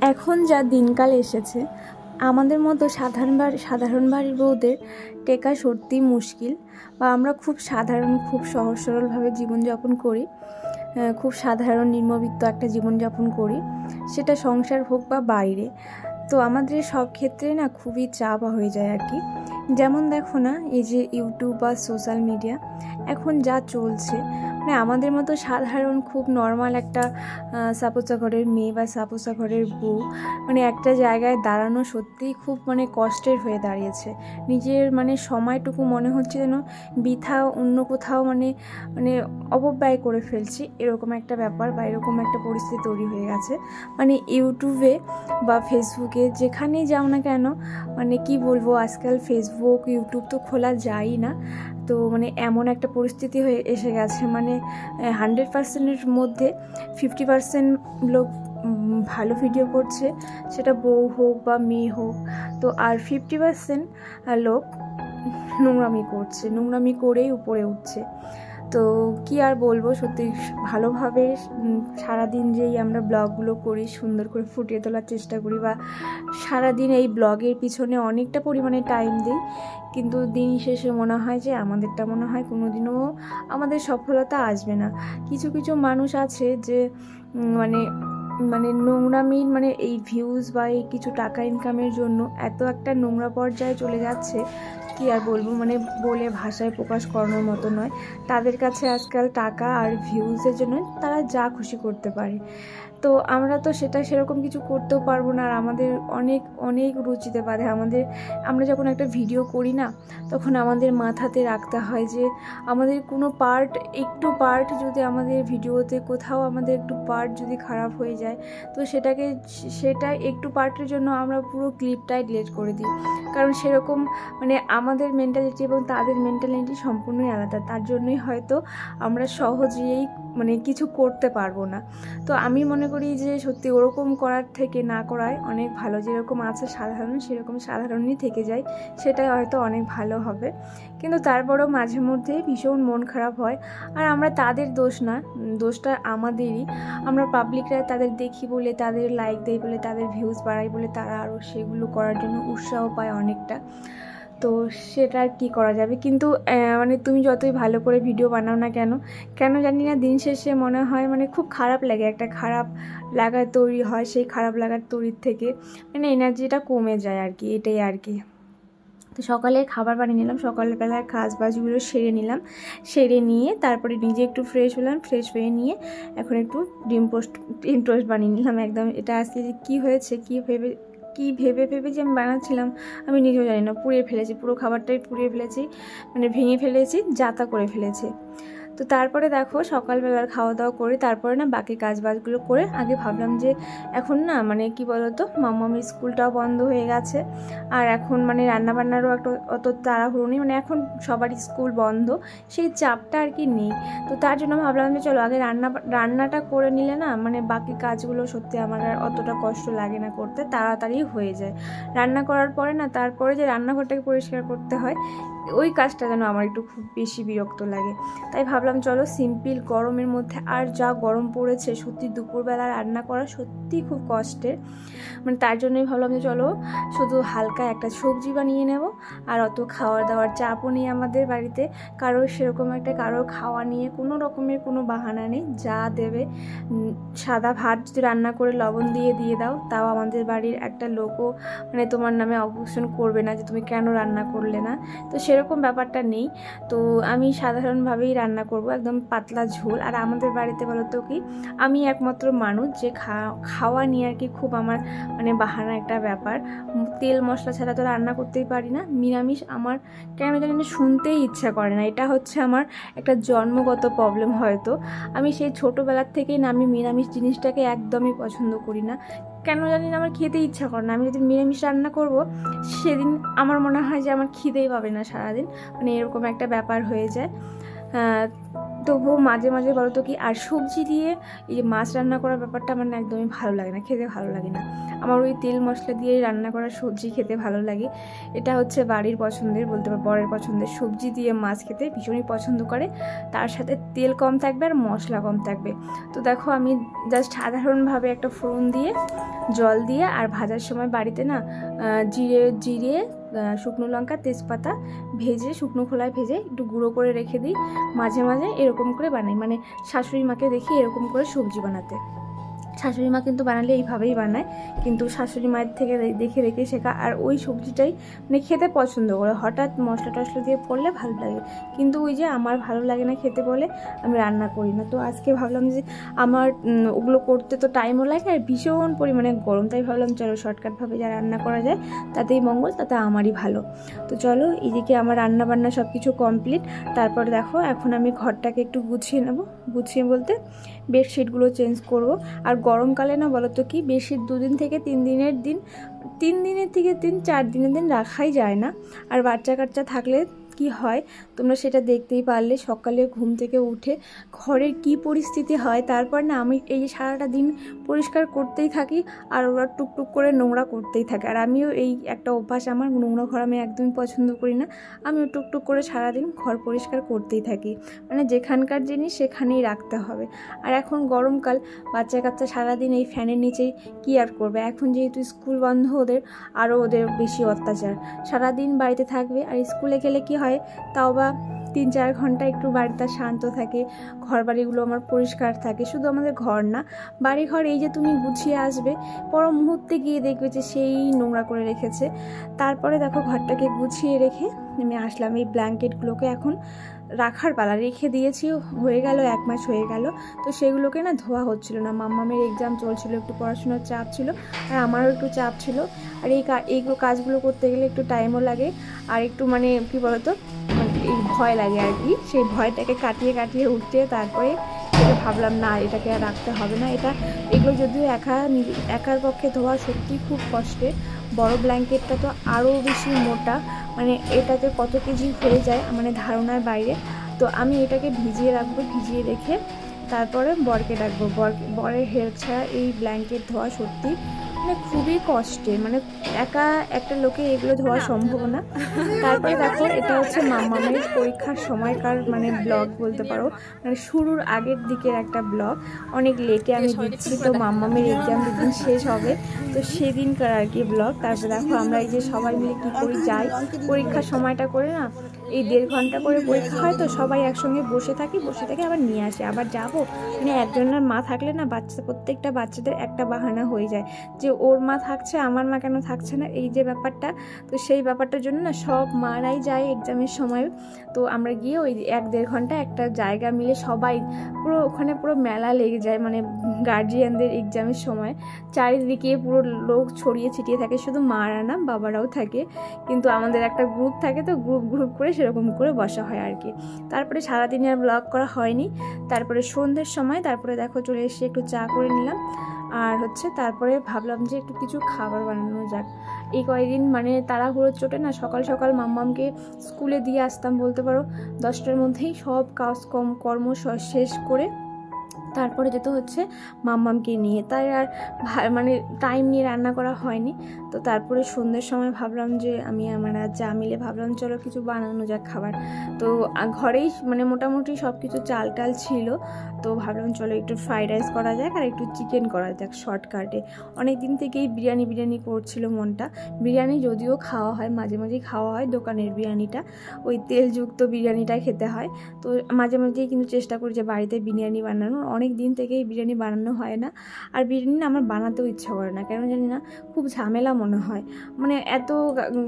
এখন যা দিনকাল এসেছে আমাদের মতো সাধারণ বাড়ির বউদের টেকা সত্যি মুশকিল। বা আমরা খুব সাধারণ, খুব সহজ সরলভাবে জীবনযাপন করি, খুব সাধারণ নিম্নবিত্ত একটা জীবনযাপন করি, সেটা সংসার হোক বা বাইরে। তো আমাদের সব ক্ষেত্রে না খুবই চাপ হয়ে যায় আর কি। যেমন দেখো না, এই যে ইউটিউব বা সোশ্যাল মিডিয়া এখন যা চলছে, মানে আমাদের মতো সাধারণ খুব নর্মাল একটা সাপোসা ঘরের মেয়ে বা সাপোসা ঘরের বউ মানে একটা জায়গায় দাঁড়ানো সত্যিই খুব মানে কষ্টের হয়ে দাঁড়িয়েছে। নিজের মানে সময়টুকু মনে হচ্ছে যেন বৃথা অন্য কোথাও মানে মানে অপব্যয় করে ফেলছি, এরকম একটা ব্যাপার বা এরকম একটা পরিস্থিতি তৈরি হয়ে গেছে। মানে ইউটিউবে বা ফেসবুকে যেখানেই যাও না কেন, মানে কি বলবো, আজকাল ফেসবুক ইউটিউব তো খোলা যায়ই না। তো মানে এমন একটা পরিস্থিতি হয়ে এসে গেছে, মানে 100%-এর মধ্যে 50% লোক ভালো ভিডিও করছে, সেটা বউ হোক বা মেয়ে হোক। তো আর 50% লোক নোংরামি করছে, নোংরামি করেই উপরে উঠছে। তো কি আর বলবো, সত্যি ভালোভাবে সারাদিন যেই আমরা ব্লগগুলো করি, সুন্দর করে ফুটিয়ে তোলার চেষ্টা করি বা সারাদিন এই ব্লগের পিছনে অনেকটা পরিমাণে টাইম দিই, কিন্তু দিন শেষে মনে হয় যে আমাদেরটা মনে হয় কোনোদিনও আমাদের সফলতা আসবে না। কিছু কিছু মানুষ আছে যে মানে মানে নোংরামির মানে এই ভিউজ বা এই কিছু টাকা ইনকামের জন্য এত একটা নোংরা পর্যায়ে চলে যাচ্ছে, কি আর বলবো, মানে বলে ভাষায় প্রকাশ করানোর মতো নয়। তাদের কাছে আজকাল টাকা আর ভিউজের জন্য তারা যা খুশি করতে পারে। তো আমরা তো সেটা সেরকম কিছু করতেও পারবো না। আর আমাদের অনেক অনেক রুচিতে বাধে আমাদের। আমরা যখন একটা ভিডিও করি না, তখন আমাদের মাথাতে রাখতে হয় যে আমাদের কোনো একটু পার্ট যদি আমাদের ভিডিওতে কোথাও আমাদের একটু পার্ট যদি খারাপ হয়ে যায়, তো সেটা একটু পার্টের জন্য আমরা পুরো ক্লিপটাই ডিলিট করে দিই। কারণ সেরকম মানে আমাদের মেন্টালিটি এবং তাদের মেন্টালিটি সম্পূর্ণই আলাদা। তার জন্যই হয়তো আমরা সহজেই মানে কিছু করতে পারবো না। তো আমি মনে করি যে সত্যি ওরকম করার থেকে না করাই অনেক ভালো। যেরকম আছে সাধারণ, সেরকম সাধারণই থেকে যায়, সেটাই হয়তো অনেক ভালো হবে। কিন্তু তারপরেও মাঝে মধ্যে ভীষণ মন খারাপ হয়। আর আমরা তাদের দোষ না, দোষটা আমাদেরই। আমরা পাবলিকরা তাদের দেখি বলে, তাদের লাইক দেয় বলে, তাদের ভিউজ বাড়াই বলে তারা আরও সেগুলো করার জন্য উৎসাহ পায় অনেকটা। তো সেটা আর কী করা যাবে। কিন্তু মানে তুমি যতই ভালো করে ভিডিও বানাও না কেন জানি না দিন শেষে মনে হয় মানে খুব খারাপ লাগে, একটা খারাপ লাগা তৈরি হয়। সেই খারাপ লাগার তৈরির থেকে মানে এনার্জিটা কমে যায় আর কি, এটাই আর কি। তো সকালে খাবার বানিয়ে নিলাম, সকালবেলার কাজবাজগুলো সেরে নিলাম, সেরে নিয়ে তারপরে নিজে একটু ফ্রেশ হলাম, ফ্রেশ হয়ে নিয়ে এখন একটু ডিম টোস্ট বানিয়ে নিলাম একদম। এটা আজকে যে কী হয়েছে, কি ভেবে যে আমি বানাচ্ছিলাম আমি নিজেও জানি না, পুড়িয়ে ফেলেছি, পুরো খাবারটাই পুড়িয়ে ফেলেছি, মানে ভেঙে ফেলেছি, যাতা করে ফেলেছি। তো তারপরে দেখো সকালবেলার খাওয়া দাওয়া করে তারপরে না বাকি কাজবাজগুলো করে আগে ভাবলাম যে এখন না মানে কি বলতো, মাম্মামের স্কুলটাও বন্ধ হয়ে গেছে, আর এখন মানে রান্নাবান্নারও একটা অত তাড়াহুড়ো নেই, মানে এখন সবারই স্কুল বন্ধ, সেই চাপটা আর কি নেই। তো তার জন্য ভাবলাম যে চলো আগে রান্নাটা করে নিলে না মানে বাকি কাজগুলো সত্যি আমার আর অতটা কষ্ট লাগে না করতে, তাড়াতাড়ি হয়ে যায়। রান্না করার পরে না তারপরে যে রান্নাঘরটাকে পরিষ্কার করতে হয়, ওই কাজটা যেন আমার একটু খুব বেশি বিরক্ত লাগে। তাই ভাবলাম চলো সিম্পল, গরমের মধ্যে আর যা গরম পড়েছে সত্যি দুপুরবেলা রান্না করা সত্যি খুব কষ্টের, মানে তার জন্যই ভাবলাম যে চলো শুধু হালকা একটা সবজি বানিয়ে নেব। আর অত খাওয়ার দাওয়ার চাপও নেই আমাদের বাড়িতে, সেরকম একটা কারো খাওয়া নিয়ে কোনো রকমের কোনো বাহানা নেই। যা দেবে, সাদা ভাত যদি রান্না করে লবণ দিয়ে দাও, তাও আমাদের বাড়ির একটা লোকও মানে তোমার নামে অবজেকশন করবে না যে তুমি কেন রান্না করলে না। তো সেরকম ব্যাপারটা নেই। তো আমি সাধারণভাবেই রান্না করব, একদম পাতলা ঝোল। আর আমাদের বাড়িতে বলো তো কি, আমি একমাত্র মানুষ যে খাওয়া নিয়ে আর কি খুব আমার মানে বাহানা একটা ব্যাপার। তেল মশলা ছাড়া তো রান্না করতেই পারি না। নিরামিষ আমার কেন জানি না শুনতেই ইচ্ছা করে না, এটা হচ্ছে আমার একটা জন্মগত প্রবলেম হয়তো। আমি সেই ছোটোবেলার থেকেই না আমি নিরামিষ জিনিসটাকে একদমই পছন্দ করি না, কেন জানি না আমার খেতে ইচ্ছা করে না। আমি যদি নিরামিষ রান্না করব সেদিন আমার মনে হয় যে আমার খিদেই পাবে না সারাদিন, মানে এরকম একটা ব্যাপার হয়ে যায়। তবুও মাঝে মাঝে বলো তো কি, আর সবজি দিয়ে এই যে মাছ রান্না করার ব্যাপারটা আমার না একদমই ভালো লাগে না, খেতে ভালো লাগে না। আমার ওই তেল মশলা দিয়ে রান্না করা সবজি খেতে ভালো লাগে। এটা হচ্ছে বাড়ির পছন্দের, বলতে পারো বরের পছন্দের, সবজি দিয়ে মাছ খেতে ভীষণই পছন্দ করে, তার সাথে তেল কম থাকবে আর মশলা কম থাকবে। তো দেখো আমি জাস্ট সাধারণভাবে একটা ফোড়ন দিয়ে জল দিয়ে, আর ভাজার সময় বাড়িতে না জিরে শুকনো লঙ্কা তেজপাতা ভেজে শুকনো খোলায় ভেজে একটু গুঁড়ো করে রেখে দিই, মাঝে মাঝে এরকম করে বানাই। মানে শাশুড়ি মাকে দেখি এরকম করে সবজি বানাতে। শাশুড়ি মা কিন্তু বানালে এইভাবেই বানায়, কিন্তু শাশুড়ি মায়ের থেকে দেখে দেখে শেখা। আর ওই সবজিটাই মানে খেতে পছন্দ করে, হঠাৎ মশলা টশলা দিয়ে পড়লে ভালো লাগে, কিন্তু ওই যে আমার ভালো লাগে না খেতে বলে আমি রান্না করি না। তো আজকে ভাবলাম যে আমার ওগুলো করতে তো টাইমও লাগে আর ভীষণ পরিমাণে গরম, তাই ভাবলাম চলো শর্টকাটভাবে যা রান্না করা যায় তাতেই মঙ্গল, তাতে আমারই ভালো। তো চলো, এদিকে আমার রান্না বান্না সব কিছু কমপ্লিট। তারপর দেখো এখন আমি ঘরটাকে একটু গুছিয়ে নেব, গুছিয়ে বলতে বেডশিটগুলো চেঞ্জ করব। আর গরমকালে না বলো তো কি, বেশি 2 দিন থেকে 3 দিনের দিন, 3 দিনের থেকে 4 দিনের দিন রাখাই যায় না। আর বাচ্চা কাচ্চা থাকলে কি হয় তোমরা সেটা দেখতেই পারলে, সকালে ঘুম থেকে উঠে ঘরের কি পরিস্থিতি হয়। তারপর না আমি এই সারাটা দিন পরিষ্কার করতেই থাকি আর ওরা টুকটুক করে নোংরা করতেই থাকে। আর আমিও এই একটা অভ্যাস আমার, নোংরা ঘর আমি একদমই পছন্দ করি না, আমিও টুকটুক করে সারাদিন ঘর পরিষ্কার করতেই থাকি। মানে যেখানকার জিনিস সেখানেই রাখতে হবে। আর এখন গরমকাল, বাচ্চা কাচ্চা সারাদিন এই ফ্যানের নিচেই কি আর করবে। এখন যেহেতু স্কুল বন্ধ ওদের, আরও ওদের বেশি অত্যাচার, সারাদিন বাড়িতে থাকবে। আর স্কুলে গেলে কি হয়, তাও বা 3-4 ঘন্টা একটু বাড়িটা শান্ত থাকে, ঘর বাড়িগুলো আমার পরিষ্কার থাকে। শুধু আমাদের ঘর না, বাড়ি ঘর এই যে তুমি গুছিয়ে আসবে, পর মুহূর্তে গিয়ে দেখবে যে সেই নোংরা করে রেখেছে। তারপরে দেখো ঘরটাকে গুছিয়ে রেখে আমি আসলাম, এই ব্ল্যাঙ্কেটগুলোকে এখন রাখার পালা, রেখে দিয়েছি, হয়ে গেল 1 মাস হয়ে গেল। তো সেগুলোকে না ধোয়া হচ্ছিল না, মাম্মামের এক্সাম চলছিল, একটু পড়াশোনার চাপ ছিল আর আমারও একটু চাপ ছিল। আর এইগুলো কাজগুলো করতে গেলে একটু টাইমও লাগে আর একটু মানে কী বলতো, মানে এই ভয় লাগে আর কি। সেই ভয়টাকে কাটিয়ে কাটিয়ে উঠতে তারপরে ভাবলাম না, এটাকে আর রাখতে হবে না। এগুলো যদিও একার পক্ষে ধোয়া সত্যি খুব কষ্টের। বড় ব্ল্যাঙ্কেটটা তো আরও বেশি মোটা, মানে এটাতে কত কেজি হয়ে যায় মানে ধারণার বাইরে। তো আমি এটাকে ভিজিয়ে রাখবো, ভিজিয়ে রেখে তারপরে বরকে ডাকবো। বরের হেল্প ছাড়া এই ব্ল্যাঙ্কেট ধোয়া সত্যি মানে খুবই কষ্টের, মানে একা একটা লোকে এগুলো ধোয়া সম্ভব না। তারপরে দেখো এটা হচ্ছে মাম্মামের পরীক্ষার সময়কার মানে ব্লগ বলতে পারো, মানে শুরুর আগের দিকের একটা ব্লগ, অনেক লেটে আমি দিচ্ছি। তো মাম্মামের এক্সাম যেদিন শেষ হবে তো সেদিনকার আর কি ব্লগ। তারপরে দেখো আমরা এই যে সবাই মিলে কী করি যাই, পরীক্ষার সময়টা করে না এই 1.5 ঘন্টা করে পরীক্ষা হয়, তো সবাই একসঙ্গে বসে থাকি আবার নিয়ে আসি, আবার যাবো। মানে একজনের মা থাকলে না প্রত্যেকটা বাচ্চাদের একটা বাহানা হয়ে যায় যে ওর মা থাকছে, আমার মা কেন থাকছে না, এই যে ব্যাপারটা। তো সেই ব্যাপারটার জন্য না সব মারাই যায় এক্সামের সময়। তো আমরা গিয়ে ওই 1-1.5 ঘন্টা একটা জায়গা মিলে সবাই পুরো ওখানে পুরো মেলা লেগে যায়, মানে গার্জিয়ানদের এক্সামের সময় চারিদিকে পুরো লোক ছড়িয়ে ছিটিয়ে থাকে, শুধু মারা না বাবারাও থাকে। কিন্তু আমাদের একটা গ্রুপ থাকে, তো গ্রুপ করে সেরকম করে বসা হয় আর কি। তারপরে সারাদিন আর ব্লগ করা হয়নি। তারপরে সন্ধ্যের সময় তারপরে দেখো চলে এসে একটু চা করে নিলাম। আর হচ্ছে তারপরে ভাবলাম যে একটু কিছু খাবার বানানো যাক। এই কয়েকদিন মানে তাড়াহুড়োর চোটে না সকাল সকাল মাম্মামকে স্কুলে দিয়ে আসতাম, বলতে পারো 10টার মধ্যেই সব কর্ম শেষ করে তারপরে যেতে হচ্ছে মাম্মামকে নিয়ে, তাই আর মানে টাইম নিয়ে রান্না করা হয়নি। তো তারপরে সন্ধ্যের সময় ভাবলাম যে আমি আমার যা মিলে ভাবলাম চলো কিছু বানানো যাক খাবার। তো ঘরেই মানে মোটামুটি সব কিছু চাল টাল ছিল, তো ভাবলাম চলো একটু ফ্রাইড রাইস করা যাক আর একটু চিকেন করা যাক শর্টকাটে। অনেক দিন থেকেই বিরিয়ানি করছিল মনটা। বিরিয়ানি যদিও খাওয়া হয়, মাঝে মাঝেই খাওয়া হয়, দোকানের বিরিয়ানিটা, ওই তেলযুক্ত বিরিয়ানিটা খেতে হয়। তো মাঝে মাঝেই কিন্তু চেষ্টা করি যে বাড়িতে বিরিয়ানি বানানোর, অনেক দিন থেকেই বিরিয়ানি বানানো হয় না। আর বিরিয়ানি আমার বানাতেও ইচ্ছা করে না, কেন জানি না, খুব ঝামেলা মনে হয়। মানে এত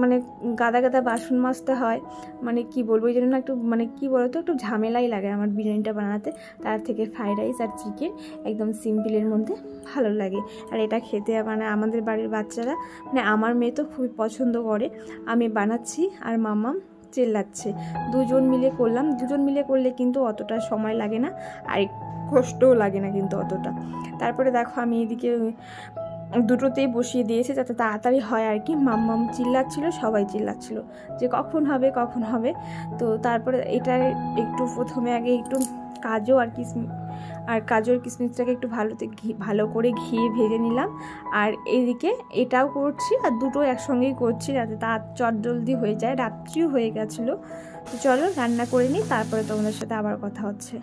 মানে গাদা বাসন মাজতে হয়, মানে কি বলবো, এই জন্য না একটু মানে কি বলতো একটু ঝামেলাই লাগে আমার বিরিয়ানিটা বানাতে। তার থেকে ফ্রাইড রাইস আর চিকেন একদম সিম্পলের মধ্যে ভালো লাগে। আর এটা খেতে মানে আমাদের বাড়ির বাচ্চারা, মানে আমার মেয়ে তো খুবই পছন্দ করে। আমি বানাচ্ছি আর মাম্মাম চেল্লাচ্ছে, দুজন মিলে করলাম। দুজন মিলে করলে কিন্তু অতটা সময় লাগে না আর কষ্টও লাগে না কিন্তু অতটা। তারপরে দেখো আমি এদিকে দুটোতেই বসিয়ে দিয়েছি যাতে তাড়াতাড়ি হয় আর কি। মাম্মাম চিল্লাচ্ছিল, সবাই চিল্লাচ্ছিল যে কখন হবে। তো তারপরে এটা একটু প্রথমে আগে একটু কাজু আর কিশমিশটাকে একটু ভালো করে ঘি ভেজে নিলাম। আর এদিকে এটাও করছি আর দুটো একসঙ্গেই করছি যাতে তা চটজলদি হয়ে যায়, রাত্রিও হয়ে গেছিলো। তো চলো রান্না করে নিই, তারপরে তোমাদের সাথে আবার কথা হচ্ছে।